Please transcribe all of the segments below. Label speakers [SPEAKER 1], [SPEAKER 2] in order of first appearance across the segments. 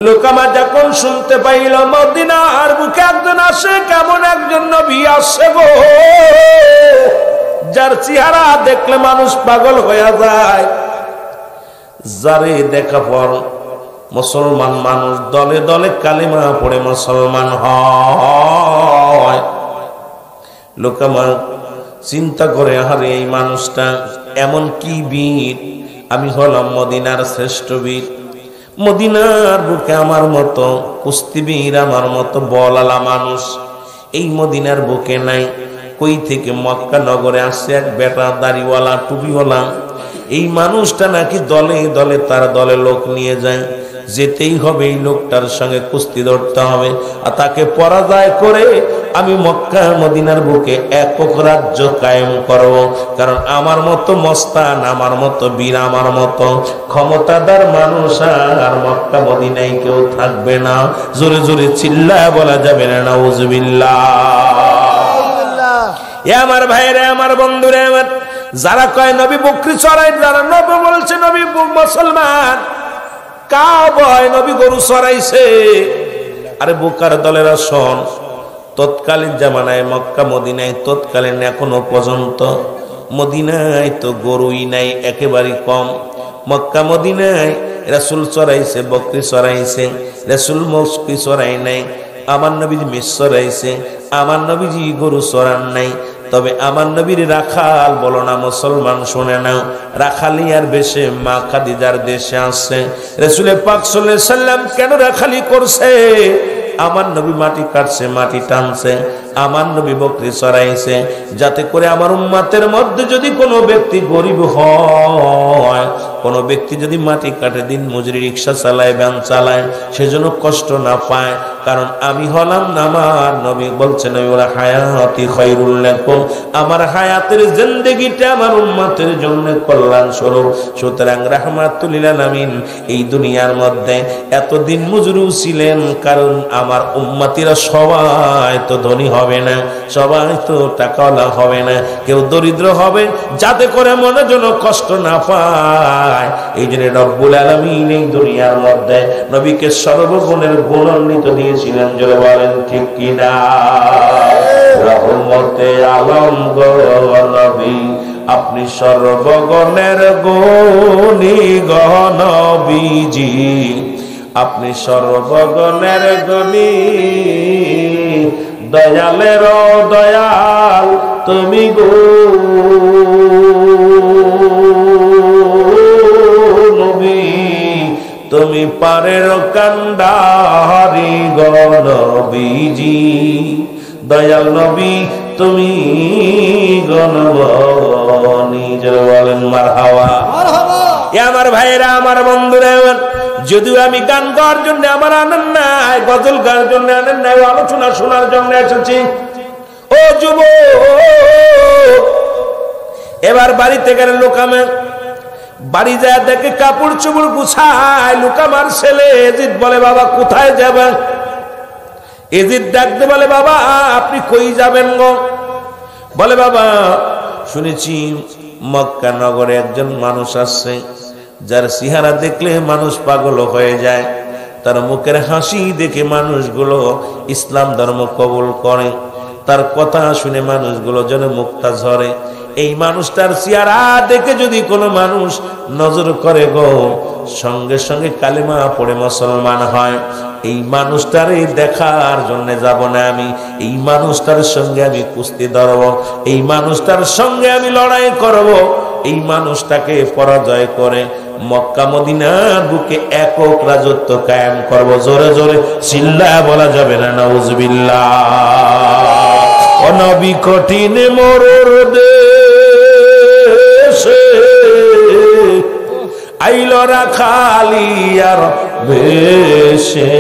[SPEAKER 1] লোকামা যখন শুনতে পাইল মদিনার বুকে একজন আসে, কেমন একজন নবী আসে গো, যার চেহারা দেখলে মানুষ পাগল হয়ে যায়, যারে দেখা পর মুসলমান মানুষ দলে দলে কালিমা পড়ে মুসলমান হয়। লোকামা চিন্তা করে, আরে এই মানুষটা এমন কি বীর, আমি হলাম মদিনার শ্রেষ্ঠ বীর, মদিনার বুকে আমার মতো কুস্তিবীর, আমার মতো বলালা মানুষ এই মদিনার বুকে নাই। কই থেকে মক্কা নগরে আসছে এক বেটা দাড়িওয়ালা টুপিওয়ালা, এই মানুষটা নাকি দলে দলে তার দলে লোক নিয়ে যায়, যেতেই হবে এই লোকটার সঙ্গে কুস্তি ধরতে হবে, আর তাকে পরাজয় করে আমি মক্কা মদিনার বুকে একক রাজ্য কায়েম করব। কারণ আমার মতো মস্তান, আমার মতো বীর, আমার মতো ক্ষমতাদার মানুষ আর মক্কা মদিনায় কেউ থাকবে না। জোরে জোরে চিল্লায় বলা যাবে না নাউজুবিল্লাহ। এ আমার ভাইরা, আমার বন্ধুরা, আমার যারা কয় নবী বকরি চড়াই, যারা নবী বলছে নবী মুসলমান, কাবায় নবী গরু চড়াইছে, আরে বোকার দলেরা শোন, তৎকালীন জামানায় মক্কা মদিনায় তৎকালীন এখনো পর্যন্ত মদিনায় তো গরুই নাই, একেবারে কম। মক্কা মদিনায় রাসূল চড়াইছে, বকরি চড়াইছে, রাসূল মস্কি চড়াই নাই। আমার নবীজি মেষ চড়াইছে, আমার নবীজি গরু চড়ান নাই। তবে আমার নবীর রাখাল বলো না মুসলমান, শোনে না, রাখালিয়ার বেশে মা খাদিজার দেশে আসছে। রাসূল পাক সাল্লাল্লাহু আলাইহি সাল্লাম কেন রাখালি করছে? আমার নবী মাটি কাটছে, মাটি টানছে, আমার নবী বকরি চড়াইছে, যাতে করে আমার উম্মতের মধ্যে যদি কোনো ব্যক্তি গরিব হয়, কোনো ব্যক্তি যদি মাটি কাটে, দিন মজুরি, রিক্সা চালায়, ভ্যান চালায়, সেজন্য কষ্ট না পায়। কারণ আমি হলাম, আমার নবী বলছেন ওরা হায়াতি খায়রুল লাকুম, আমার হায়াতের জিন্দেগিটা আমার উম্মতের জন্য কল্যাণ স্বরূপ। সুতরাং রাহমাতুল লিল আলামিন এই দুনিয়ার মধ্যে এতদিন মজুরি ছিলেন, কারণ আমার উম্মতিরা সবাই তো ধনী হবে না, সবাই তো টাকাওয়ালা হবে না, কেউ দরিদ্র হবে, যাতে করে মনে যেন কষ্ট না পায়। এই জন্য রব্বুল আলামিন এই দুনিয়ার মধ্যে নবীকে সর্বগুণের গুণান্বিত দিয়েছিলেন। জোরে বলেন ঠিক কিনা? রহমতে আলম গো নবী, আপনি সর্বগুণের গুণী গো নবীজি, আপনি সর্বগুণের গুণী, দয়ালের দয়াল তুমি গো নবী, তুমি পারের কান্ডারি গো নবীজি, দয়াল নবী তুমি গণবনী। জোরে বলেন মারহাবা। আমার ভাইরা, আমার বন্ধুরা, যদিও আমি গান গাওয়ার জন্য আমার আনন্দ নাই, গজল গাওয়ার জন্য আনন্দ নাই, আলোচনা শোনার জন্য এসেছি। ও যুবক, এবার বাড়িতে গেলে লোকামে বাড়ি যায় দেখে কাপড় চোপড় গুছায়। লোকামার ছেলে এজিদ বলে, বাবা কোথায় যাবেন? এজিদ ডাকতে বলে, বাবা আপনি কই যাবেন গো? বলে, বাবা শুনেছি মক্কা নগরে একজন মানুষ আসছে, যার চেহারা দেখলে মানুষ পাগল হয়ে যায়, তার মুখের হাসি দেখে মানুষগুলো ইসলাম ধর্ম কবুল করে, তার কথা শুনে মানুষগুলো যেন মুক্তা ঝরে। এই মানুষটার চেহারা দেখে যদি কোনো মানুষ নজর করে গো, সঙ্গে সঙ্গে কালেমা পড়ে মুসলমান হয়। এই মানুষটার দেখার জন্য যাব না আমি, এই মানুষটার সঙ্গে আমি কুস্তি ধরব, এই মানুষটার সঙ্গে আমি লড়াই করব, এই মানুষটাকে পরাজয় করে মক্কা মদিনার বুকে একক রাজত্ব কায়েম করব। জোরে জোরে চিল্লায় বলা যাবে না নাউজুবিল্লাহ। ও নবী কঠিন মরুর দেশে আইল রাখালিয়ার বেশে,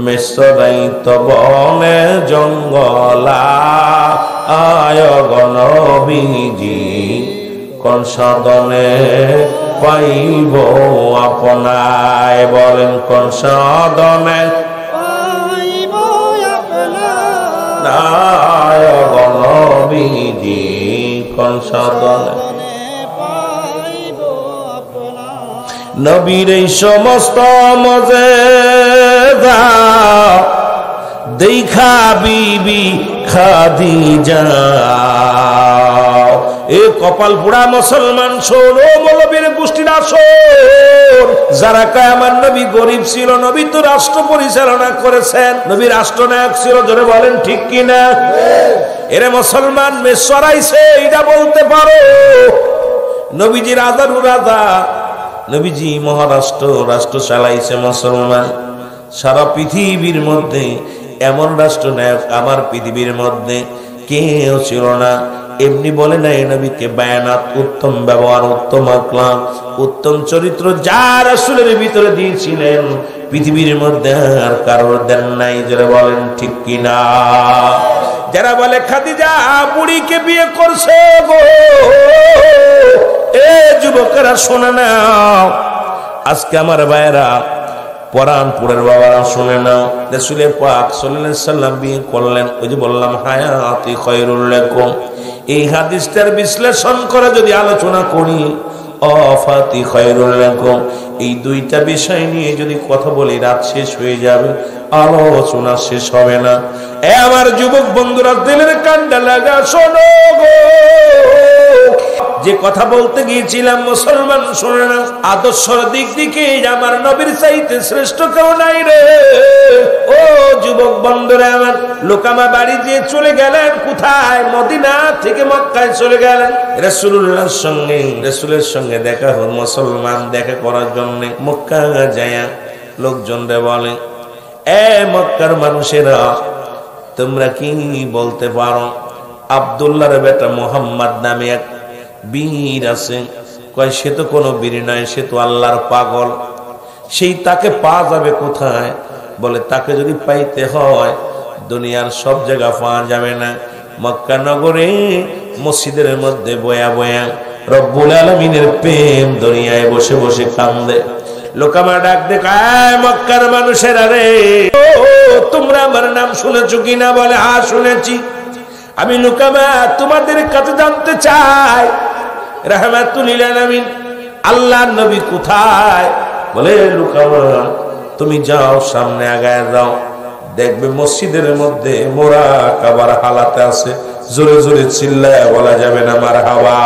[SPEAKER 1] মেসরাইত বনে জঙ্গলা আয় নবীজি, কোন সাধনে পাইব আপনায়? বলেন কোন সাধনে পাইব আপনায় নবীজি, কোন সাধনে নবীর এই সমস্ত মজেজা দেখা বিবি খাদিজা। এ কপাল পোড়া মুসলমান শোনো, মৌলবীর গোষ্ঠীর আসর, যারা কয় আমার নবী গরিব ছিল, নবী তো রাষ্ট্র পরিচালনা করেছেন, নবী রাষ্ট্রনায়ক ছিল, জোরে বলেন ঠিক কিনা? এরে মুসলমান মেষ চড়াইছে এটা বলতে পারো? নবীজি রাজার রাজা, নবীজি মহারাষ্ট্র রাষ্ট্র চালাইছে মুসলমান। সারা পৃথিবীর মধ্যে এমন রাষ্ট্রনায়ক আমার পৃথিবীর মধ্যে কেউ ছিল না। এমনি বলে নাই নবীকে বায়ানাত, উত্তম ব্যবহার, উত্তম আখলাক, উত্তম চরিত্র যা রাসূলের ভিতরে দিয়েছিলেন পৃথিবীর মধ্যে আর কারোর দেন নাই, যারা বলেন ঠিক কিনা? যারা বলে খাদিজা বুড়িকে বিয়ে করছে গো, এ যুবকেরা শোনে নাও, আজকে আমার ভাইয়েরা পরানপুরের বাবারা শুনে নাও, রাসূল পাক সাল্লাল্লাহু আলাইহি সাল্লাম বিয়ে করলেন। ওই যে বললাম হায়াতি খায়রুল লাকুম, এই হাদিসটার বিশ্লেষণ করে যদি আলোচনা করি, অফাতি খায়রুল লাকুম, এই দুইটা বিষয় নিয়ে যদি কথা বলি রাত শেষ হয়ে যাবে, আলোচনা শেষ হবে না। এ আমার যুবক বন্ধুরা দিলের কান্ডা লাগা শোনো গো, যে কথা বলতে গিয়েছিলাম মুসলমান শুনে না, আদর্শর দিক থেকে আমার নবীর চাইতে শ্রেষ্ঠ কেউ নাই রে। ও যুবক বন্ধুরা আমার, লোকামা বাড়ি দিয়ে চলে গেলেন কোথায়? মদিনা থেকে মক্কায় চলে গেলেন। রাসূলুল্লাহর সঙ্গে, রাসূলের সঙ্গে দেখা হল মুসলমান, দেখা করার জন্য মক্কা যায়। লোকজনরা বলে, এ মক্কার মানুষেরা তোমরা কি বলতে পারো আব্দুল্লাহর বেটা মুহাম্মদ নামে এক বীর আছে? কয় সে তো কোনো বীর নয়, সে তো আল্লাহর পাগল। সেই তাকে পাওয়া যাবে কোথায়? বলে তাকে যদি পাইতে হয় দুনিয়ার সব জায়গা পাওয়া যাবে না, মক্কা নগরে মসজিদের মধ্যে বয়া বয়া রব্বুল আলামিনের প্রেম দুনিয়ায় বসে বসে কান্দে। লোকামা ডাক দেখায়, মক্কার মানুষেরা রে, তোমরা আমার নাম শুনেছো কিনা? বলে হ্যাঁ শুনেছি। আমি লোকামা তোমাদের কাছে জানতে চাই, রাহমাতুল লিল আলামিন আল্লাহর নবী কোথায়? বলে লোকামা তুমি যাও, সামনে আগায় যাও, দেখবে মসজিদের মধ্যে মোরা কাবার হালাতে আছে। জোরে জোরে চিল্লায় বলা যাবে না মারহাবা।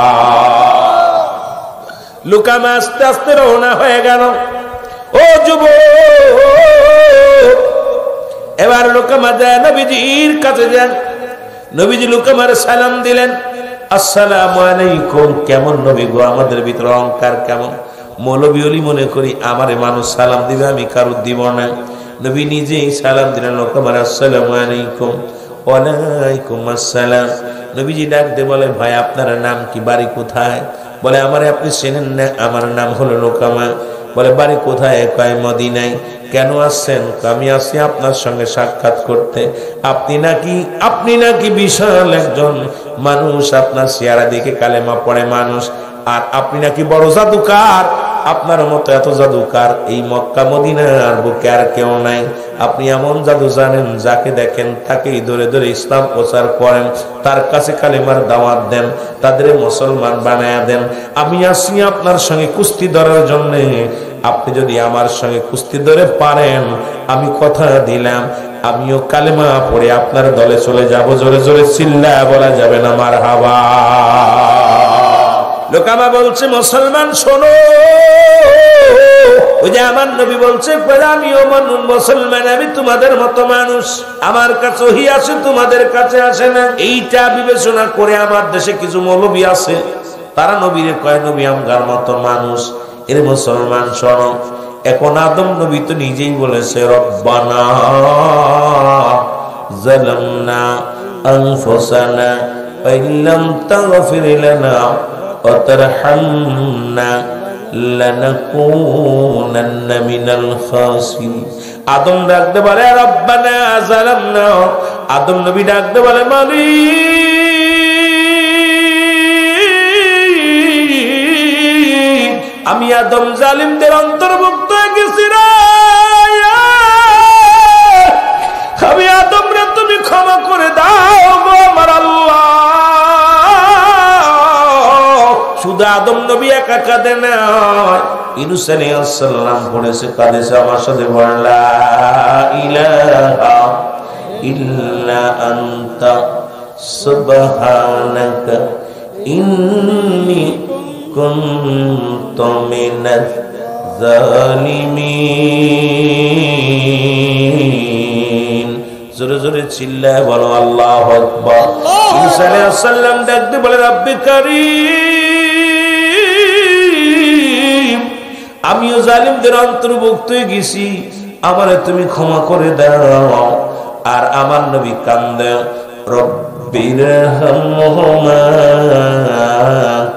[SPEAKER 1] লোকামা আস্তে আস্তে রওনা হয়ে গেল। ও যুবক, এবার লোকামা যায় নবীজির কাছে যান। নবীজি লোকামার সালাম দিলেন, আসসালামু আলাইকুম। কেমন নবী গো, আমাদের ভিতরে অহংকার কেমন? মৌলবী ওলি মনে করি আমারে মানুষ সালাম দিবে, আমি কারো দিব না। নবী নিজেই সালাম দিলেন লোকামার, আসসালামু আলাইকুম। ওয়ালাইকুম আসসালাম। নবীজি ডাক দিয়ে বলে, ভাই আপনার নাম কি, বাড়ি কোথায়? বলে আমারে আপনি চেনেন না, আমার নাম হলো লোকামা। বলে বাড়ি কোথায়? কয় মদিনায়। কেন আসছেন? আমি আসছি আপনার সঙ্গে সাক্ষাৎ করতে। আপনি নাকি বিশাল একজন মানুষ, আপনার চেহারা দেখে কালেমা পড়ে মানুষ, আর আপনি নাকি বড় জাদুকার। আপনার মতো এত জাদুকার এই মক্কা মদিনার বুকে আর কেউ নাই। আপনি এমন জাদু জানেন, যাকে দেখেন তাকেই ধরে ধরে ইসলাম প্রচার করেন, তার কাছে কালেমার দাওয়াত দেন, তাদের মুসলমান বানায়া দেন। আমি আসি আপনার সঙ্গে কুস্তি ধরার জন্য। আপনি যদি আমার সঙ্গে কুস্তি ধরে পারেন, আমি কথা দিলাম আমিও কালেমা পড়ে আপনার দলে চলে যাব। জোরে জোরে চিল্লায় বলা যাবে না মারহাবা। লোকামা বলছে, মুসলমান শোনো, ওই যে আমার নবী বলছে আমিও মুসলমান, আমি তোমাদের মতো মানুষ, আমার কাছে ওহী আসে, তোমাদের কাছে আসে না। এইটা বিবেচনা করে আমার দেশে কিছু মৌলবী আছে, তারা নবীরে কয় নবী আমগার মতো মানুষ। এর মুসলমান শোনো, এখন আদম নবী তো নিজেই বলেছে, রব্বানা যালামনা আনফুসানা ওয়া ইল্লাম তাগফির লানা ওয়া তারহামনা লানাকুনান্না মিনাল খাসিরিন। আদম ডাকতে বলে রব্বানা যালামনা, আদম নবী ডাকতে বলে মালিক আমি আদম জালিমদের অন্তর্ভুক্ত হয়ে গেছি রে, আমি আদম রে তুমি ক্ষমা করে দাও গো আমার আল্লাহ। শুধু আদম নবী একা কাঁদে নয়, ইউনূস আলাইহিস সালাম পড়েছে কাদেশে আমার সাথে বলেন লা ইলাহা ইল্লা আনতা সুবহানাকা ইন্নী কুনতু মিনাজ জালিমিন। জোরে জোরে চিল্লায় বলো আল্লাহু আকবার। ইউনূস আলাইহিস সালাম ডাকতে বলে রব্বি কারীম, আমিও জালিমদের অন্তর্ভুক্ত হয়ে গেছি, আমারে তুমি ক্ষমা করে দাও। আর আমার নবী কান্দে রব্বিরহামহুমা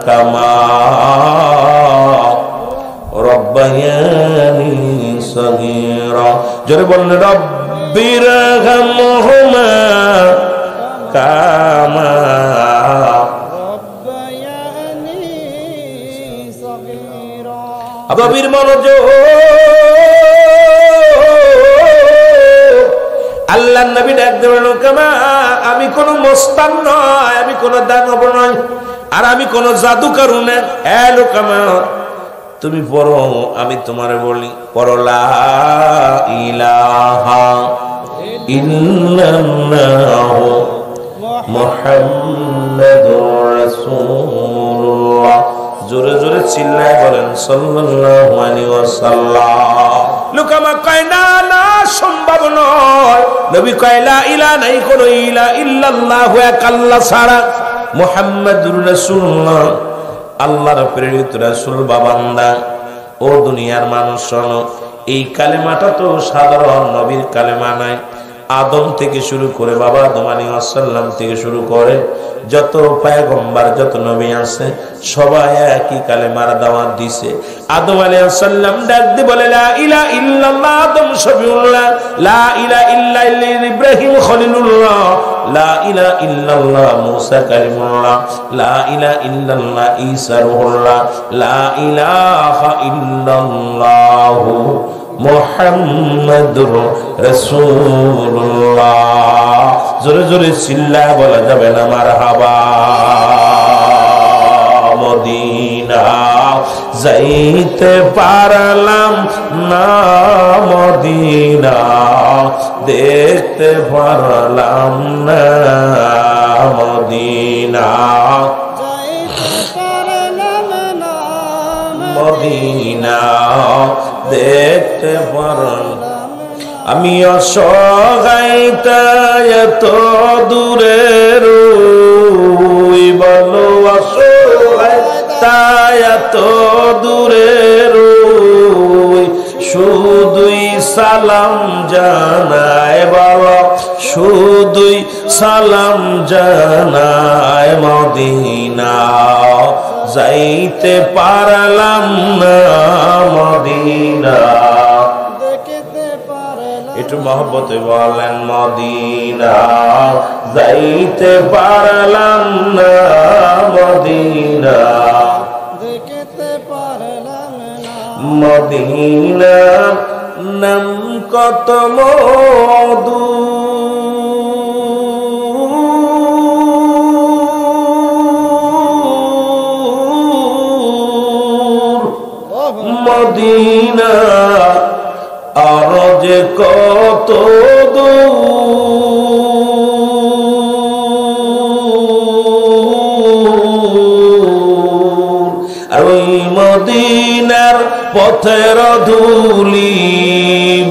[SPEAKER 1] কামা রব্বায়ানি সগীরা। জোরে বললেন রব্বিরহামহুমা কামা রব্বায়ানি সগীরা। আবাবির মনোযোগ, আল্লাহর নবী ডাক দেবেন কামা, আমি কোন মস্তান নয়, আমি কোন দানব নয়, আর আমি কোন জাদুকর না। এ লোকামা তুমি পড়ো, আমি তোমারে বলি পড়ো লা ইলাহা ইল্লাল্লাহু মুহাম্মাদুর রাসূলুল্লাহ। জোরে জোরে চিল্লায় বলেন সাল্লাল্লাহু আলাইহি ওয়াসাল্লাম। লোকামা কয় না না, সম্ভব নয়। নবী কয় লা ইলাহা, নাই কোনো ইলাহা ইল্লাল্লাহু, এক আল্লাহ ছাড়া, মুহাম্মাদুর রাসূলুল্লাহ, আল্লাহর প্রেরিত রাসূল বাবান্দা। ও দুনিয়ার মানুষ শোনো, এই কালেমাটা তো সাধারণ নবীর কালেমা নাই। আদম থেকে শুরু করে বাবা আদম আলাইহিস সালাম থেকে শুরু করে যত পয়গম্বর যত নবী আছে সবাই একই কালেমার দাওয়াত দিছে। আদম আলাইহিস সালাম ডাক দিয়ে বলে লা ইলাহা ইল্লাল্লাহ আদম শফিউল্লাহ, লা ইলাহা ইল্লাল্লাহ ইব্রাহিম খলিলুল্লাহ, লা ইলাহা ইল্লাল্লাহ মুসা কালিমুল্লাহ, লা ইলাহা ইল্লাল্লাহ ঈসা রূহুল্লাহ, লা ইলাহা ইল্লাল্লাহ মুহাম্মাদুর রাসূলুল্লাহ। জোরে জোরে চিল্লায় বলা যাবে না মারহাবা। মদিনা যাইতে পারলাম না, মদিনা দেখতে পারলাম না, মদিনা মদিনা দেখতে পারলাম। আমি অসহায় এত দূরের, বলো অসহায় এত দূরের, শুধুই সালাম জানায় বাবা, শুধুই সালাম জানায় মদিনা যাইতে পারলাম না, মদিনা দেখতে পারলাম। একটু মহব্বতে বলেন মদিনা যাইতে পারলাম না, মদিনা দেখতে পারলাম না। মদিনা নাম কত মধু, মদিনা আর যে কত দূর, আর ওই মদিনার পথের ধুলি,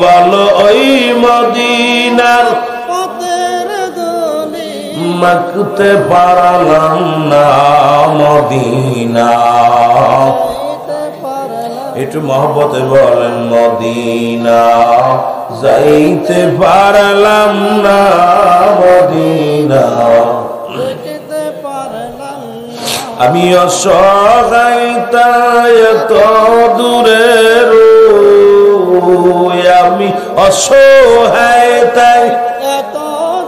[SPEAKER 1] বলো ওই মদিনার পথের ধুলি মাখতে পারলাম না, মদিনা একটু মহব্বতে বলেন মদিনা যাইতে পারলাম না, মদিনা দেখতে পারলাম না। আমি অসহায় এত দূরের, আমি অসহায় তাই এত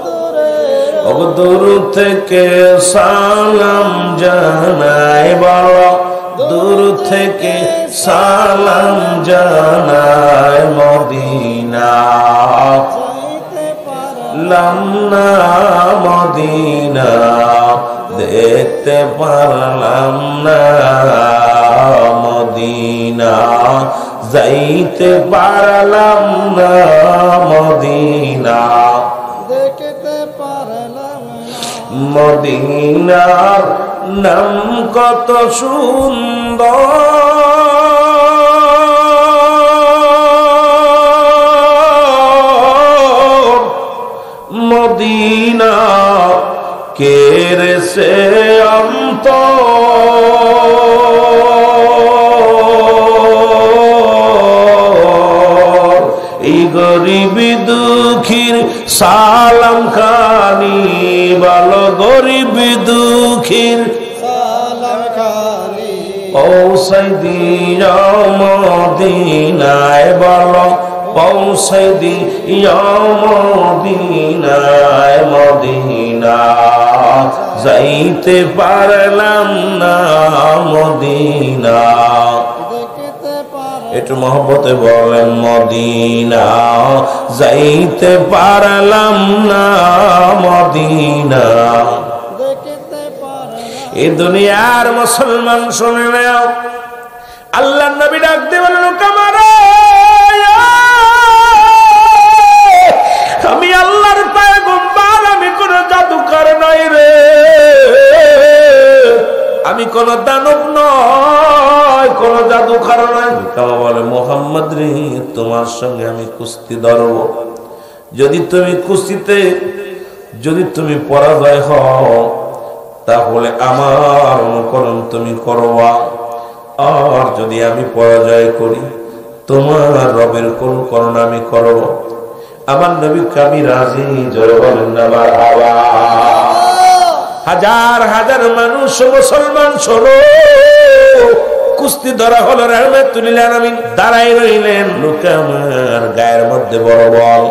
[SPEAKER 1] দূরের, দূর থেকে সালাম জানাই বাবা, দূর থেকে সালাম জানায় মদিনা পারলাম না, মদিনা দেখতে পারলাম না, মদিনা যাইতে পারলাম না মদিনা
[SPEAKER 2] দেখতে পারলাম
[SPEAKER 1] মদিনার নাম কত সুন্দর মদিনা কেরেছে অন্তর এই গরিব দুঃখীর সালাম খানি বলো গরিব দুঃখীর
[SPEAKER 2] সালাম খানি
[SPEAKER 1] পৌঁছাই দিও মদিনায় বলো পৌঁছাই দিও মদিনায় মদিনা যাইতে পারলাম না মদিনা
[SPEAKER 2] দেখতে পারলাম
[SPEAKER 1] একটু মহব্বতে বলেন মদিনা যাইতে পারলাম না মদিনা
[SPEAKER 2] দেখতে পারলাম
[SPEAKER 1] এই দুনিয়ার মুসলমান শুনে নাও আল্লাহ নবী ডাক দিয়ে বলল কামারা আমি আল্লাহর পয়গম্বর আমি কোন জাদুকর নই রে আমি কোন দানব নয় কোন জাদুকর নয় কামা বলে মুহাম্মদ রে তোমার সঙ্গে আমি কুস্তি ধরব যদি তুমি কুস্তিতে যদি তুমি পরাজয় হও তাহলে আমার অনুকরণ তুমি করবা আর যদি আমি পরাজয় করি তোমার রবের কোন করণ আমি করব আমার নবী আমি রাজি জোরে বলেন না মারহাবা হাজার হাজার মানুষ মুসলমান শোনো কুস্তি ধরা হলো রাহমাতুল্লিল আলামিন দাঁড়াই রইলেন লোকে আমার গায়ের মধ্যে বড় বল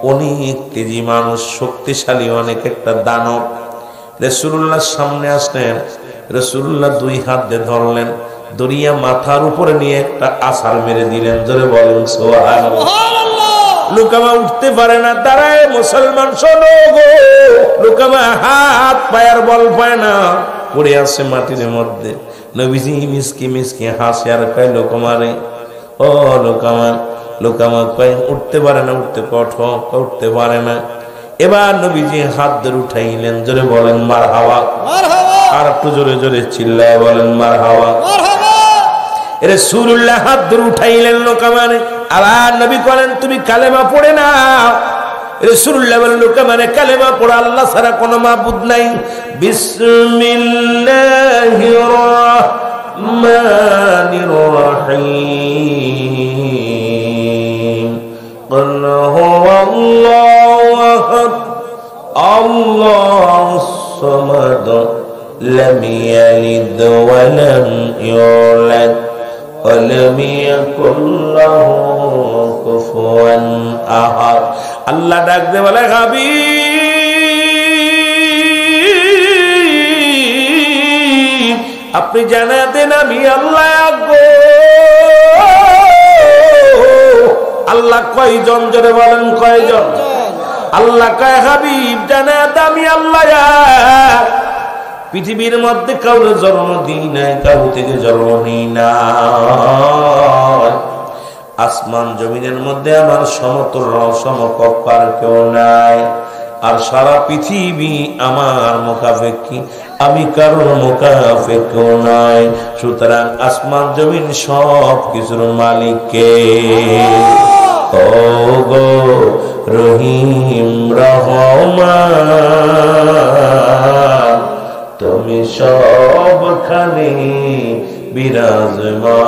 [SPEAKER 1] অনেক কেজি মানুষ শক্তিশালী অনেক একটা দানব রাসূলুল্লাহর সামনে আসলেন রাসূলুল্লাহ দুই হাত দিয়ে ধরলেন দড়িয়া মাথার উপরে নিয়ে একটা আছাড় মেরে দিলেন জোরে বলেন সুবহানাল্লাহ লুকামা উঠতে পারে না দাঁড়ায় মুসলমান শোনো গো লুকামা হাত পায়ের বল পায় না পড়ে আছে মাটির মধ্যে নবীজি মিসকি মিসকি হাসে আর কয় লোকমারে ও লোকামা লোকামা কয় উঠতে পারে না উঠতে কঠোর উঠতে পারে না এবার নবীজি হাত ধরে উঠাইলেন জোরে বলেন মারহাবা
[SPEAKER 2] মারহাবা
[SPEAKER 1] আর একটু জোরে জোরে চিল্লায় বলেন মারহাবা
[SPEAKER 2] মারহাবা
[SPEAKER 1] রাসূলুল্লাহ হাত ধরে উঠাইলেন লোকামারে আবার নবী বলেন তুমি কালেমা পড়ে নাও রাসূলুল্লাহ বলেন লোকামারে কালেমা পড়া আল্লাহ ছাড়া কোনো মাবুদ নাই বিসমিল্লাহির রহমানির রহিম قل هو الله أحد الله الصمد لم يلد ولم يولد ولم يكن له كفوا أحد আল্লাহ ডাক দে বলে হাবিব আপনি জানা দেন আমি আল্লাহ গো আল্লাহ কয়জন জোরে বলেন কয়জন আল্লাহ কয় হাবিব জানা আমি আল্লাহ পৃথিবীর মধ্যে কাউরে জন্ম দিই নাই কাউ থেকে জন্ম নিই না আসমান জমিনের মধ্যে আমার সমতুল্য সমকক্ষ আর কেউ নাই আর সারা পৃথিবী আমার মুখাপেক্ষী আমি কারোর মুখাপেক্ষী নাই সুতরাং আসমান জমিন সব কিছুর মালিককে ও গো রহিম রহমান তুমি সবখানে বিরাজমান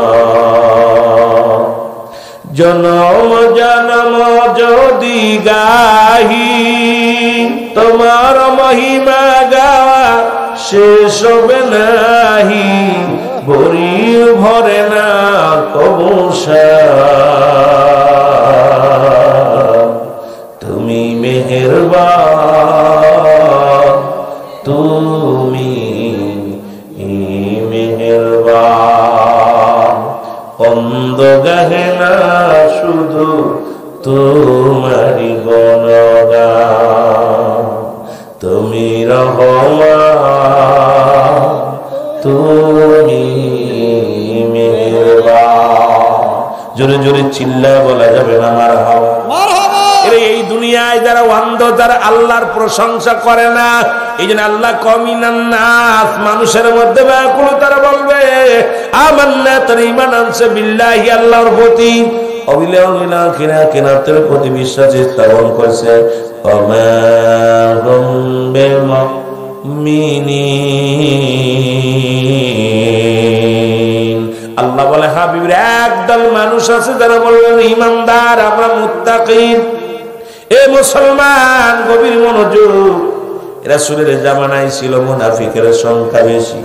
[SPEAKER 1] জনম জনম যদি গাহি তোমার মহিমা গাওয়া শেষ হবে নাহি ভরি ভরে না কবুশা তুমি মেহেরবান তুমি মেহেরবান অন্ধ গাহে না শুধু তোমারি গুণগান তুমি রহমান তুমি মেহেরবান জোরে জোরে চিল্লা বলা যাবে না মারহাবা। এই দুনিয়ায় যারা অন্ধ, যারা আল্লাহর প্রশংসা করে না, এই জন্য আল্লাহ কমিনান নাস, মানুষের মধ্যে ব্যাকুল, তারা বলবে আমান্না, তারা ঈমান আনছে বিল্লাহি, আল্লাহর প্রতি, অবিল আখিরাতের প্রতি বিশ্বাস স্থাপন করছে। ওমা হুম বিমুমিনিন, আল্লাহ বলে হাবিবের একদল মানুষ আছে যারা বলবেন ঈমানদার, আমরা মুত্তাকিন। এ মুসলমান, গভীর মনোযোগ। রাসূলের জামানায় ছিল মুনাফিকের সংখ্যা বেশি,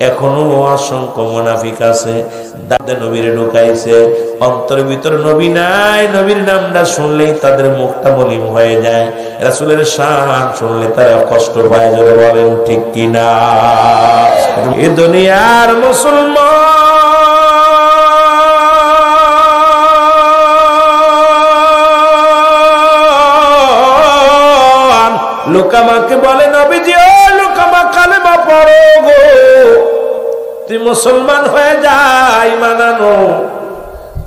[SPEAKER 1] এখনো অসংখ্য মুনাফিক আছে। দাদা নবীরে ঢুকাইছে, অন্তরের ভিতর নবী নাই। নবীর নামটা শুনলেই তাদের মুখটা মলিন হয়ে যায়, রাসূলের শান শুনলে তারা কষ্ট পায়। জোরে বলেন ঠিক কিনা? এ দুনিয়ার মুসলমান লোকামাকে বলে নবীজি, ও লোকামা, কালেমা পড়ো গো, তুই মুসলমান হয়ে যাই মানানো।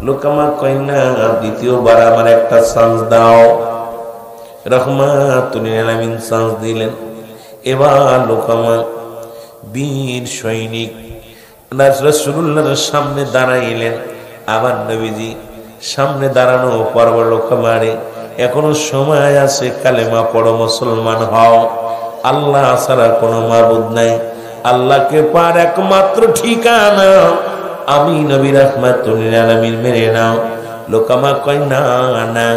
[SPEAKER 1] লোকামা কই না, দ্বিতীয়বার আমার একটা চান্স দাও। রহমাতুল লিল আলামিন চান্স দিলেন। এবার লোকামা বীর সৈনিক রাসূলুল্লাহর সামনে দাঁড়াইলেন। আবার নবীজি সামনে দাঁড়ানো পর্ব, লোকামারে এখনো সময় আছে, কালেমা পড়ো, মুসলমান হও। আল্লাহ ছাড়া কোনো মাবুদ নাই, আল্লাহকে পার একমাত্র ঠিকানা। আমি নবী রাহমাতুল লিল আলামিন মেনে নাও। লোকামা কয় না না,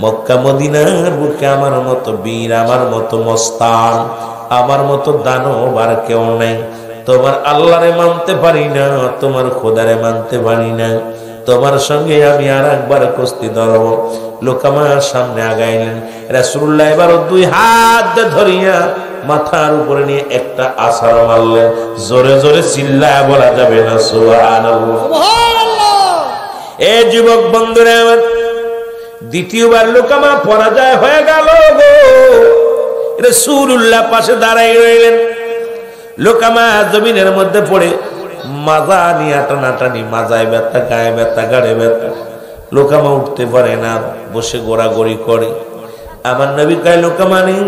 [SPEAKER 1] মক্কা মদিনার বুকে আমার মতো বীর, আমার মতো মস্তান, আমার মতো দানব আর কেউ নাই। তোমার আল্লাহরে মানতে পারি না, তোমার খোদারে মানতে পারি না, তোমার সঙ্গে আমি আর একবার কুস্তি ধরব। লোকামার সামনে আগাইলেন। রাসূলুল্লাহ এবার দুই হাত ধরিয়া মাথার উপরে নিয়ে একটা আছাড় মারলেন। জোরে জোরে চিল্লায় বলা যাবে না সুবহানাল্লাহ। এ যুবক বন্ধুরা আমার, দ্বিতীয়বার লোকামা পরাজয় হয়ে গেল গো। রাসূলুল্লাহ পাশে দাঁড়াই রইলেন। লোকামা জমিনের মধ্যে পড়ে মাজা নিয়ে টানাটানি, মাজায় ব্যথা, গায়ে ব্যথা, গাড়ে ব্যথা। লোকামা উঠতে পারে না, বসে গোড়াগড়ি করে। আমার নবী কয়, লোকামা নেই,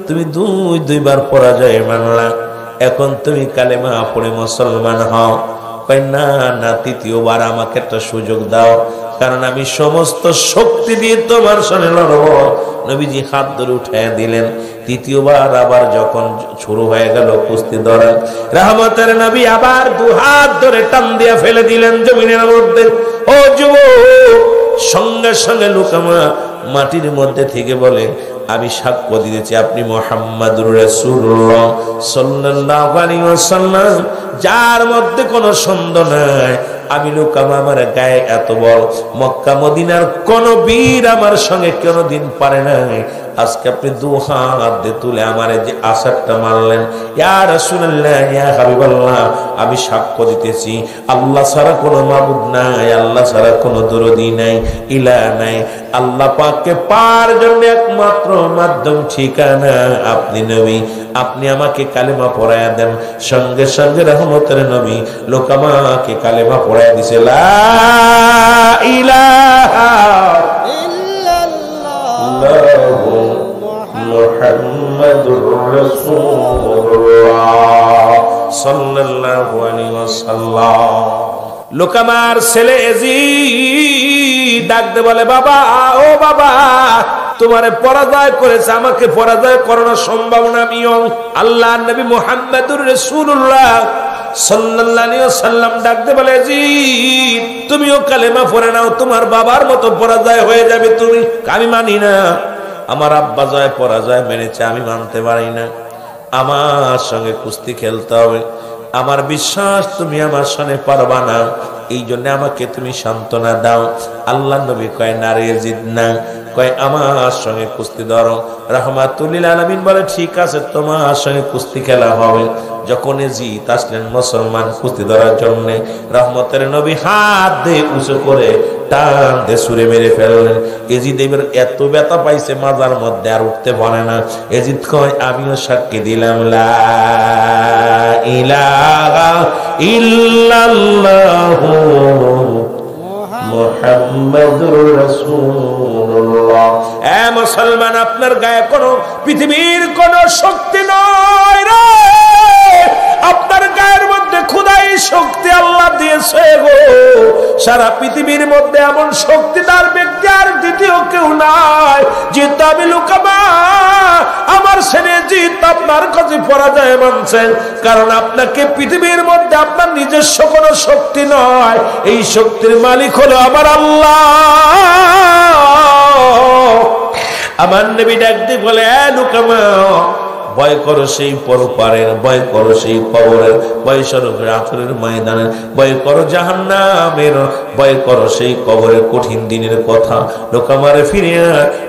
[SPEAKER 1] তুমি দুইবার পরাজয় মানলা, এখন তুমি কালেমা পড়ে মুসলমান হও। কয় না না, তৃতীয়বার আমাকে একটা সুযোগ দাও, কারণ আমি সমস্ত শক্তি দিয়ে তোমার সঙ্গে লড়ব। নবীজি হাত ধরে উঠাইয়া দিলেন। তৃতীয়বার আবার যখন শুরু হয়ে গেল কুস্তি ধরা, রহমতের নবী আবার দু হাত ধরে টান দিয়া ফেলে দিলেন জমিনের মধ্যে। ও যুবক, সঙ্গে সঙ্গে লোকামা মাটির মধ্যে থেকে বলে, আমি সাক্ষ্য দিতেছি আপনি মুহাম্মাদুর রাসূলুল্লাহ সাল্লাল্লাহু আলাইহি ওয়াসাল্লাম, যার মধ্যে কোনো সন্দেহ নাই। আমি লোকামা, আমার গায়ে এত বল, মক্কা মদিনার কোন বীর আমার সঙ্গে কোনদিন পারে নাই। আজকে আপনি দু হাত দিয়ে তুলে আমার যে আসারটা মারলেন, ইয়া রাসূলুল্লাহ, ইয়া হাবিবাল্লাহ, আমি সাক্ষ্য দিতেছি আল্লাহ ছাড়া কোনো মাবুদ নাই, আল্লাহ ছাড়া কোনো দরদি নাই, ইলাহ নাই। আল্লাহ পাককে পার জন্য একমাত্র মাধ্যম, ঠিকানা আপনি নবী। আপনি আমাকে কালেমা পড়ায়া দেন। সঙ্গে সঙ্গে রহমতের নবী লোকামাকে কালেমা পড়ায়া দিছে, লা ইলাহা ইল্লাল্লাহ মুহাম্মাদুর রাসূলুল্লাহ সাল্লাল্লাহু আলাইহি ওয়াসাল্লাম। লোকামার ছেলে এজিদ ডাক দে বলে, বাবা, ও বাবা, তোমারে পরাজয় করেছে, আমাকে পরাজয় করানোর সম্ভাবনা আমিও। আল্লাহর নবী মুহাম্মাদুর রাসূলুল্লাহ সাল্লাল্লাহু আলাইহি ওয়াসাল্লাম ডাক দে বলে, এজিদ, তুমিও কালেমা পড়ে নাও, তোমার বাবার মতো পরাজয় হয়ে যাবে তুমি। আমি মানি না, আমার আব্বা জয় পরাজয় মেনেছে, আমি মানতে পারি না। আমার সঙ্গে কুস্তি খেলতে হবে। আমার বিশ্বাস তুমি আমার সঙ্গে পারবা না, এই জন্য আমাকে তুমি সান্ত্বনা দাও। আল্লাহ নবী কয়, না রে এজিদ না, কয় আমার সঙ্গে কুস্তি ধরো। রাহমাতুল লিল আলামিন বলে, ঠিক আছে, তোমার সঙ্গে কুস্তি খেলা হবে। যখন এজিদ আসলেন মুসলমান কুস্তি ধরার জন্য, রহমতের নবী হাত দিয়ে উঁচু করে টান দিয়ে ছুঁড়ে মেরে ফেললেন। এজিদ এবার এত ব্যথা পাইছে মাজার মধ্যে, আর উঠতে পারে না। এজিদ কয়, আমিও সাক্ষী দিলাম, লা ইলাহা ইল্লাল্লাহু মুহাম্মাদুর রাসূলুল্লাহ। এ মুসলমান, আপনার গায়ে কোনো পৃথিবীর কোনো শক্তি নয় রে, আপনার গায়ের মধ্যে খোদাই শক্তি আল্লাহ দিয়েছে গো। সারা পৃথিবীর মধ্যে এমন শক্তিদার ব্যক্তি আর দ্বিতীয় কেউ নাই। জিত আমি লুকামা, আমার ছেলে জিত আপনার কাছে পরাজয় মানছেন, কারণ আপনাকে পৃথিবীর মধ্যে আপনার নিজস্ব কোনো শক্তি নয়, এই শক্তির মালিক হলো আমার আল্লাহ। আমার নবী ডাক দিয়ে বলে, এ লুকামা, ভয় করো সেই পরপারের, ভয় করো সেই কবরের, ভয় স্বরূপের আখেরের ময়দানের, ভয় করো জাহান্নামের, ভয় করো সেই কবরের কঠিন দিনের কথা। লোকামারে ফিরে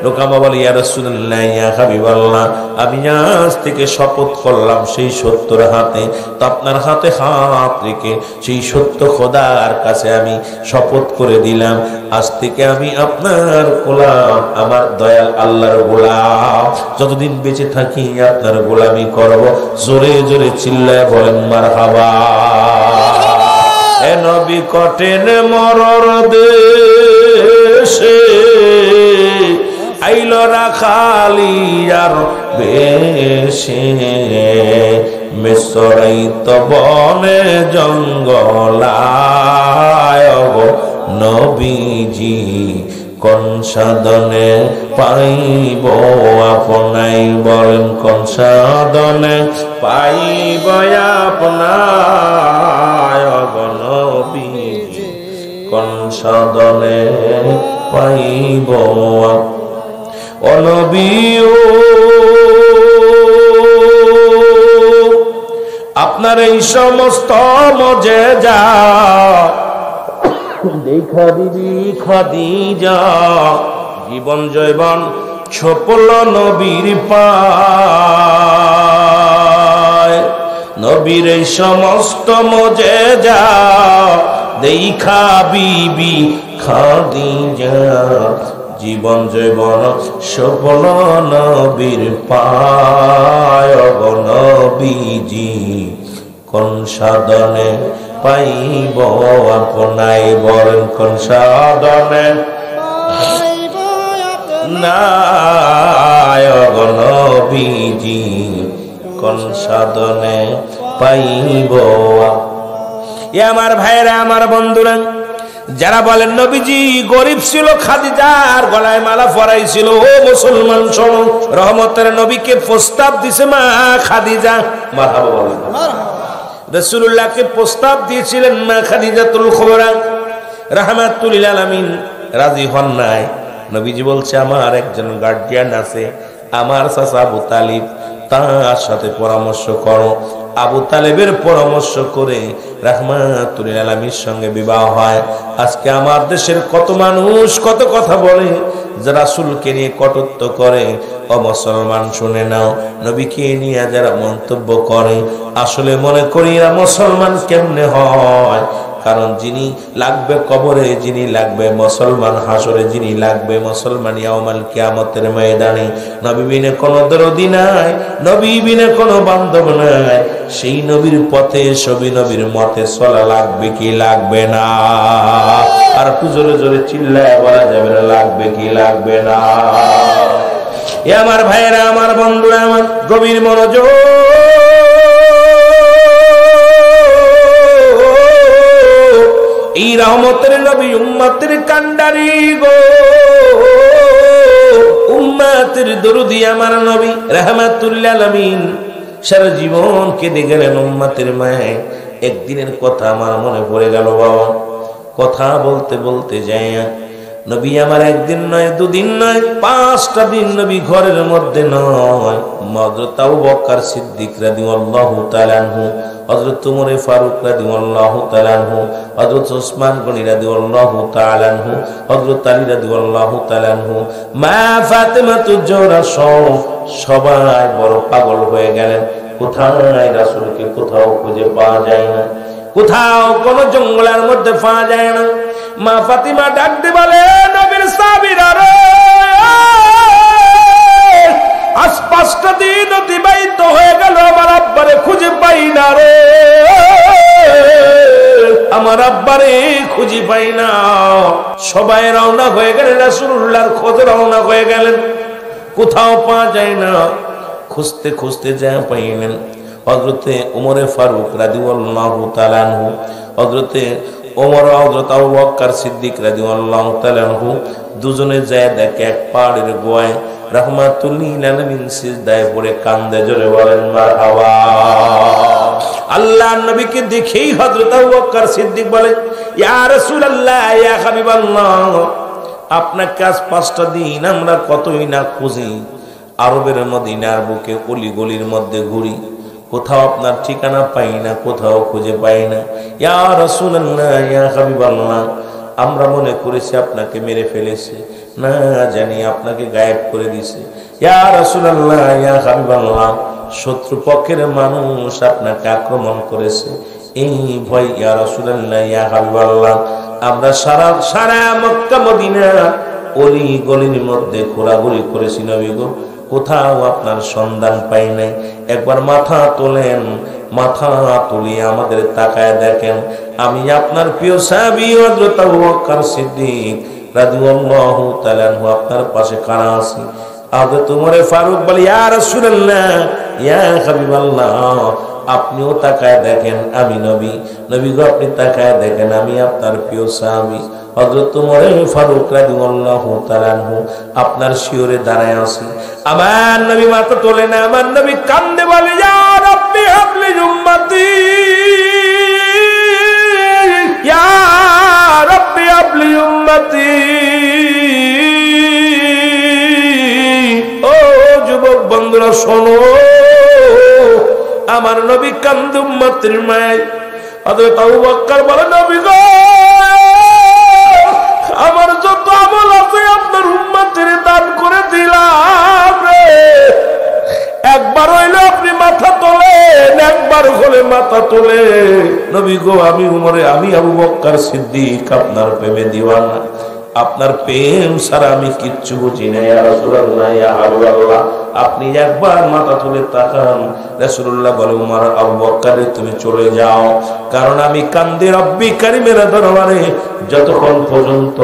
[SPEAKER 1] লোকামা বলে, ইয়া রাসূলুল্লাহ, ইয়া হাবিবাল্লাহ, আমি আজ থেকে শপথ করলাম সেই সত্যর হাতে, তো আপনার হাতে হাত রেখে সেই সত্য খোদার কাছে আমি শপথ করে দিলাম, আজ থেকে আমি আপনার গোলাম, আমার দয়াল আল্লাহর গোলাম, যতদিন বেঁচে থাকি আপনার গোলামি করব। জোরে জোরে চিল্লায় বলেন মারহাবা। এ নবী কটেন মরর দেশে, আইল রাখালিয়ার বেশে, মিসরাইত বনে জঙ্গলায় গো নবীজি, কোন সাধনে পাইব আপনাই, বলেন কোন সাধনে পাইব আপনাই গো নবীজি, কোন সাধনে পাইব ও নবী। আপনার এই সমস্ত মজেজা দেখা দিবি খাদিজা, জীবন জৈবন ছপল নবীর পায়, নবীর এই সমস্ত মজেজা দেখা বিবি খাদিজা, জীবন জৈবন সফল নবীর পায় গো নবীজি, কোন সাধনে পাইব আপনাই, বলেন কোন সাধনে নাই গো নবীজি, কোন সাধনে পাইব। এ আমার ভাইরা, আমার বন্ধুরা, যারা বলেন নবীজি গরিব ছিল, খাদিজার গলায় মালা পরাইছিল, ও মুসলমান শোনো, রহমতের নবীকে প্রস্তাব দিছে মা খাদিজা, মারহাবা বলেন। রাসূলুল্লাহকে প্রস্তাব দিয়েছিলেন মা খাদিজাতুল কুবরা রাহমাতুল লিল আলামিন, রাজি হন নাই। নবীজি বলছে, আমার একজন গার্ডিয়ান আছে, আমার চাচা আবু তালিব, তার সাথে পরামর্শ করো। আবু তালেবের পরামর্শ করে রাহমাতুল লিল আলামিনের সঙ্গে বিবাহ হয়। আজকে আমার দেশের কত মানুষ কত কথা বলে, যারা রাসূলকে নিয়ে কটূক্ত করে, ও মুসলমান শুনে নাও, নবীকে নিয়ে যারা মন্তব্য করে, আসলে মনে করি এরা মুসলমান কেমনে হয়? কারণ যিনি লাগবে কবরে, যিনি লাগবে মুসলমান হাসরে, যিনি লাগবে মুসলমান ইয়াউমাল কিয়ামতের ময়দানে, নবী বিনে কোনো দরদি নাই, নবী বিনে কোনো বান্ধব নাই, সেই নবীর পথে সবই নবীর মতে চলা লাগবে কি লাগবে না? আর একটু জোরে জোরে চিল্লায় বলা যাবে না, লাগবে কি লাগবে না? এ আমার ভাইয়েরা, আমার বন্ধুরা, আমার গভীর মনোযোগ, এই রহমতের নবী উম্মতের কান্ডারি গো, উম্মতের দরদি আমার নবী রাহমাতুল লিল আলামিন, সারা জীবন কেঁদে গেলেন উম্মতের মায়ে। একদিনের কথা আমার মনে পড়ে গেল বাবা, কথা বলতে বলতে যাই, নবী আমার একদিন নয়, দুদিন নয়, 5টা দিন নবী ঘরের মধ্যে নয়। হযরত আবু বকর সিদ্দিক রাদিয়াল্লাহু তাআলা আনহু, হযরত উমর ফারুক রাদিয়াল্লাহু তাআলা আনহু, হযরত ওসমান গনি রাদিয়াল্লাহু তাআলা আনহু, হযরত আলী রাদিয়াল্লাহু তাআলা আনহু, মা ফাতেমাতুজ জোহরা সবাই বড় পাগল হয়ে গেলেন। কোথায় রাসূলকে কোথাও খুঁজে পাওয়া যায় না, কোথাও কোন জঙ্গলের মধ্যে পাওয়া যায় না। মা ফাতিমা ডাক দিয়ে বলে, নবীর সাহাবীরা রে, আজ 5টা দিন অতিবাহিত হয়ে গেল, আমার আব্বারে খুঁজে পাই না রে, আমার আব্বারে খুঁজি পাই না। সবাই রওনা হয়ে গেলেন, রাসূলুল্লাহর খোঁজে রওনা হয়ে গেলেন, কোথাও পাওয়া যায় না। খুঁজতে খুঁজতে যা পাইলেন হযরতে ওমর ফারুক রাদিয়াল্লাহু তাআলা আনহু, হযরতে ওমর, হযরত আবু বকর সিদ্দিক রাদিয়াল্লাহু তাআলা আনহু দুজনে যায় দেখে এক পাহাড়ের গোয়ায় রাহমাতুল লিল আলামিন সিজদায় পড়ে কান্দে, জোরে বলেন মারহাবা। আল্লাহর নবীকে দেখেই হযরত আবু বকর সিদ্দিক বলেন, ইয়া রাসূলুল্লাহ, ইয়া হাবিবাল্লাহ, আপনাকে আজ 5টা দিন আমরা কতই না খুঁজি, আরবের মদিনার বুকে অলি গলির মধ্যে ঘুরি, কোথাও আপনার ঠিকানা পাই না, কোথাও খুঁজে পাই না। ইয়া রাসূলুল্লাহ, ইয়া হাবিবাল্লাহ, আমরা মনে করেছি আপনাকে মেরে ফেলেছে, না জানি আপনাকে গায়েব করে দিয়েছে। ইয়া রাসূলুল্লাহ, ইয়া হাবিবাল্লাহ, শত্রুপক্ষের মানুষ আপনাকে আক্রমণ করেছে, এই ভয়। ইয়া রাসূলুল্লাহ, ইয়া হাবিবাল্লাহ, আমরা সারা মক্কা মদিনা অলি গলির মধ্যে ঘোরাঘুরি করেছি নবী গো, কোথাও আপনার সন্ধান পাই নাই। একবার মাথা তোলেন, মাথা তুলিয়ে আমাদের তাকায় দেখেন, আমি আপনার প্রিয় সাহাবী হযরত আবু বকর সিদ্দিক রাদিয়াল্লাহু তাআলা আনহু আপনার পাশে খাড়া আছি। হযরত ওমর ফারুক বলে, ইয়া রাসূলুল্লাহ, ইয়া হাবিবাল্লাহ, আপনিও তাকায় দেখেন, আমি নবী, নবী গো আপনি তাকায় দেখেন, আমি আপনার প্রিয় সাহাবী হযরত ওমর ফারুক রাদিয়াল্লাহু তাআলা আনহু আপনার শিওরে দাঁড়ায় আছি। আমার নবী মাথা তোলে না, আমার নবী কান্দে বলে, ইয়া রাব্বি হাবলি উম্মতি, ইয়া রাব্বি হাবলি উম্মতি। ও যুবক বন্ধুরা শোনো, আমার নবী কান্দে উম্মতের মায়। হযরত আবু বকর বলে, নবী গো, আমার যত আমল আছে আপনার উম্মতের দান করে দিলাম রে, একবার হইলে আপনি মাথা তোলেন, একবার হলে মাথা তোলে। নবী গো, আমি উমরে, আমি আবু বকর সিদ্দিক আপনার প্রেমে দিওয়ানা, আপনার প্রেম ছাড়া আমি কিচ্ছু বুঝি না। ইয়া রাসূলুল্লাহ, ইয়া হাবিবাল্লাহ, আপনি একবার মাথা তুলে তাকান। রাসূলুল্লাহ বলে, উমর, আবু বকর তুমি চলে যাও, কারণ আমি কান্দি রব্বি কারীমের দরবারে যতক্ষণ পর্যন্ত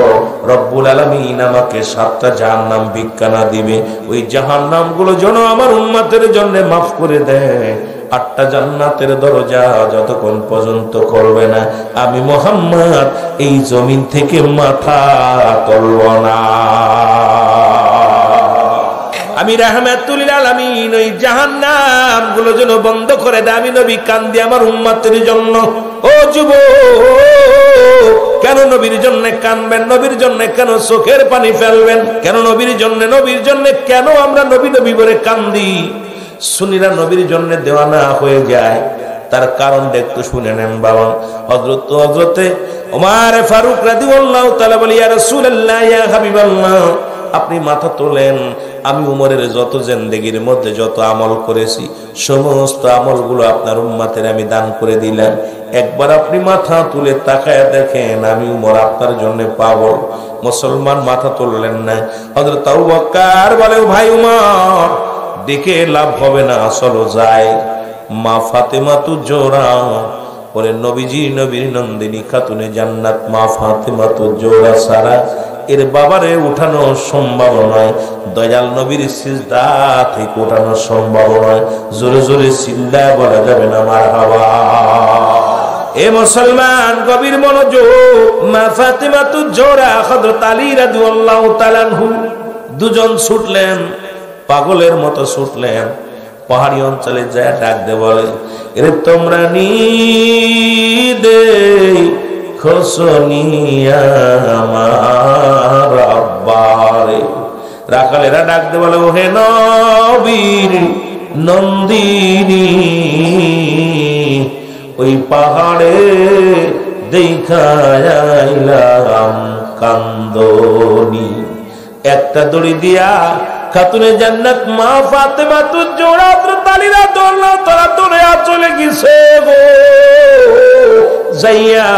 [SPEAKER 1] রব্বুল আলামিন আমাকে 7টা জাহান্নাম ভিক্ষা না দিবে, ওই জাহান্নামগুলো যেন আমার উম্মতের জন্য মাফ করে দেয়। 8টা জান্নাতের দরজা যতক্ষণ পর্যন্ত করবে না, আমি মুহাম্মদ এই জমিন থেকে মাথা তুলব না। আমি রাহমাতুল লিল আলামিন ওই জাহান্নামগুলো যেন বন্ধ করে দেয়। আমি নবী কান্দি আমার উম্মতের জন্য। ও যুবক, কেন নবীর জন্য কাঁদবেন? নবীর জন্য কেন চোখের পানি ফেলবেন? কেন নবীর জন্য কেন আমরা নবী নবী বলে কান্দি? সুন্নিরা নবীর জন্য দেওয়ানা হয়ে যায়, তার কারণটা একটু শুনে নেন বাবা। হযরতে ওমর ফারুক রাদিয়াল্লাহু তাআলা বলে, ইয়া রাসূলুল্লাহ, ইয়া হাবিবাল্লাহ, আপনি মাথা তোলেন। আমি উমরের যত জিন্দেগির মধ্যে যত আমল করেছি, সমস্ত আমলগুলো আপনার উম্মতের আমি দান করে দিলাম। একবার আপনি মাথা তুলে তাকায় দেখেন, আমি উমর আপনার জন্য পাগল। মুসলমান মাথা তুললেন না। হযরত আবু বকর বলে, ভাই উমর, ডেকে লাভ হবে না, চলো যাই। মা ফাতেমা তু জোড়া বলে, নবীজি, নবীর নন্দিনী খাতুনে জান্নাত মা ফাতেমা তু জোড়া সারা এর বাবারে উঠানো সম্ভব নয়, দয়াল নবীর সিজদা থেকে উঠানো সম্ভব নয়। জোরে জোরে চিল্লায় বলা যাবে না মারহাবা। এ মুসলমান, গভীর মনোযোগ। মা ফাতেমা তু জোড়া হযরত আলী রাদিয়াল্লাহু তাআলা আনহু দুজন ছুটলেন, পাগলের মতো ছুটলেন। পাহাড়ি অঞ্চলে যায় ডাক দে বলে, এরে তোমরা নিদে খোসনিয়া আমার আব্বারে। রাখালেরা ডাক দে বলে, ওহে নবীর নন্দিনী, ওই পাহাড়ে দেখাইলাম কান্দনি। একটা দড়ি দিয়া খাতুনে জান্নাত মা ফাতেমা তু জোড়া তালিরা দৌড়লা, তারা দৌড়ে চলে গেছে গো। যাইয়া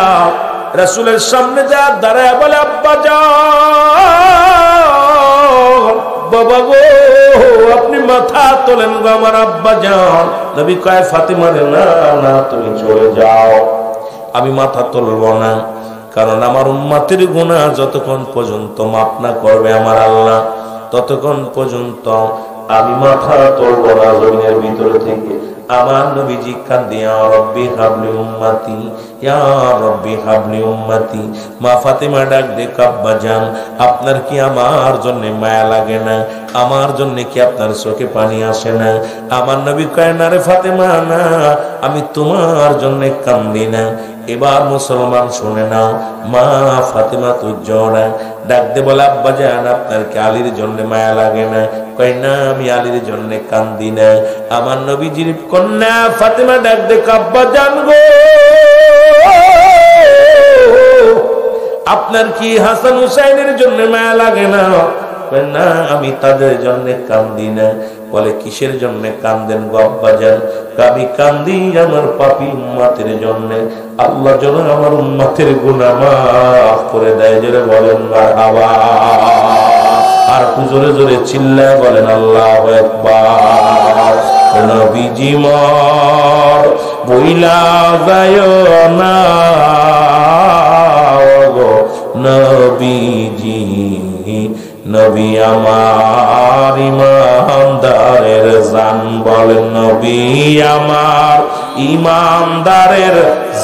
[SPEAKER 1] রাসূলের সামনে যা দাঁড়ায় বলে, আব্বা যান, বাবা গো, আপনি মাথা তোলেন গো আমার আব্বা যান। নবী কয়, ফাতেমা রে, না না, তুমি চলে যাও, আমি মাথা তুলব না, কারণ আমার উম্মতের গুনাহ যতক্ষণ পর্যন্ত মাফ না করবে আমার আল্লাহ, ততক্ষণ পর্যন্ত আমি মাথা তুলব না জমিনের ভিতরে থেকে। আমার নবীজি কাঁদে, ইয়া রব্বি হাবলি উম্মতি, ইয়া রব্বি হাবলি উম্মতি। মা ফাতেমা ডাক দে, আব্বা জান আপনার কি আমার জন্য মায়া লাগে না? আমার জন্য কি আপনার চোখে পানি আসে না? আমার নবী কয়, না রে ফাতেমা না, আমি তোমার জন্য কান্দি না। এবার মুসলমান শুনে নাও, মা ফাতেমা তুজ্জোরা ডাক দে বলে, আব্বা জান আপনার কি আলীর জন্য মায়া লাগে না? কয় না, আমি আলীর জন্য কান্দি না। আমার নবীজির কন্যা ফাতেমা ডাক দে, আব্বা জান গো আপনার কি হাসান হুসাইনের জন্য মায়া লাগে না? কয় না, আমি তাদের জন্য কান্দি না। বলে কিসের জন্য কান্দেন গো আব্বা জান? আমি কান্দি আমার পাপী উম্মতের জন্য, আল্লাহ যেন আমার উম্মতের গুনাহ মাফ করে দেয়। জোরে বলেন মারহাবা। আর একটু জোরে জোরে চিল্লায় বলেন আল্লাহু আকবার। নবীজি মোর বইলা যায় না গো নবীজি, নবী আমার ইমানদারের জান। বলেন নবী আমার ইমানদারের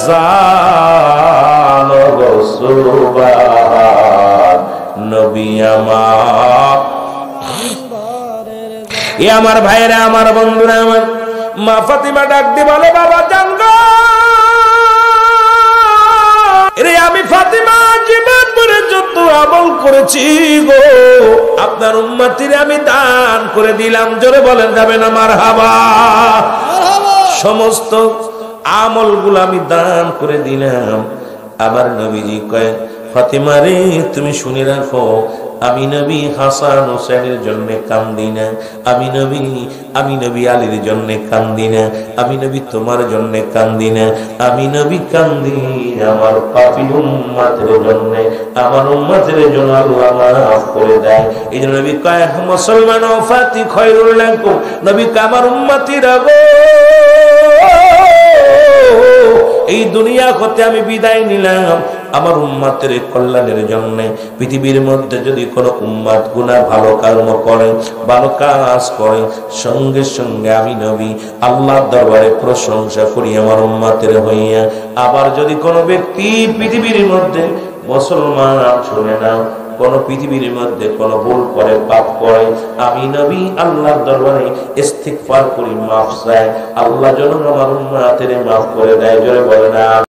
[SPEAKER 1] জান গো সুবহান। নবী আমার, এ আমার ভাইরা, আমার বন্ধুরা, আমার মা ফাতিমা ডাক দিয়ে বলে, বাবা জান গো রে, আমি ফাতিমা জীবন ভরে যত আমল করেছি গো আপনার উম্মতিরে আমি দান করে দিলাম। জোরে বলেন যাবে না মারহাবা। সমস্ত আমলগুলো আমি দান করে দিলাম। আমার নবীজি কয়, ফাতিমা রে তুমি শুনে রাখো, আমি নবী হাসান হোসেনের জন্য কান্দি না, আমি নবী আলীর জন্য কান্দি না, আমি নবী তোমার জন্য কান্দি না, আমি নবী কান্দি আমার পাপী উম্মতের জন্য। আমার উম্মতের জন্য আল্লাহ মাফ করে দেয়। এই জন্য নবী কয়, মুসলমান ওফাতি খয়রুল লাকুম। নবী কয়, আমার উম্মতিরা গো এই দুনিয়া হতে আমি বিদায় নিলাম আমার উম্মতের কল্যাণের জন্য। পৃথিবীর মধ্যে যদি কোনো উম্মত গুনাহ ভালো কর্ম করে, ভালো কাজ করে, সঙ্গে সঙ্গে আমি নবী আল্লাহর দরবারে প্রশংসা করি আমার উম্মতের হইয়া। আবার যদি কোনো ব্যক্তি পৃথিবীর মধ্যে, মুসলমান শুনে নাও, কোন পৃথিবীর মধ্যে কোন ভুল করে, পাপ করে, আমি নবী আল্লাহর দরবারে ইস্তিগফার করি, মাফ চাই, আল্লাহ যেন আমার উম্মতের মাফ করে দেয়। জোরে বলে না।